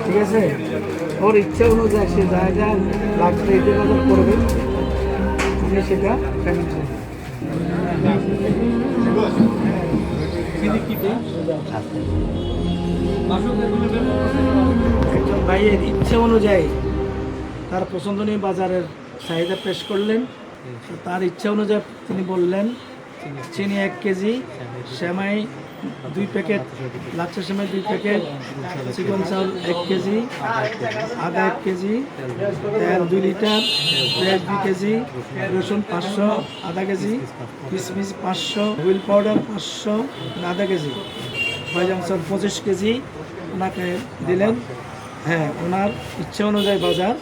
ঠিক আছে, ওর ইচ্ছা অনুযায়ী সে যা যা লাগবে ঈদের বাজার করবে, আপনি সেটা পেমেন্ট করবেন। একজন ভাইয়ের ইচ্ছা অনুযায়ী তার পছন্দনীয় বাজারের চাহিদা পেশ করলেন। তো তার ইচ্ছা অনুযায়ী তিনি বললেন চিনি 1 কেজি, সেমাই 2 প্যাকেট, লাচ্ছা সেমাই 2 প্যাকেট, চিকন চাউল 1 কেজি, আদা 1 কেজি, তেল 2 লিটার, পেঁয়াজ 2 কেজি, রসুন 500 আধা কেজি, কিশমিশ 500, হুইল পাউডার 500 আধা কেজি, বাইজাম চাল 25 কেজি ওনাকে দিলেন। হ্যাঁ, ওনার ইচ্ছা অনুযায়ী বাজার।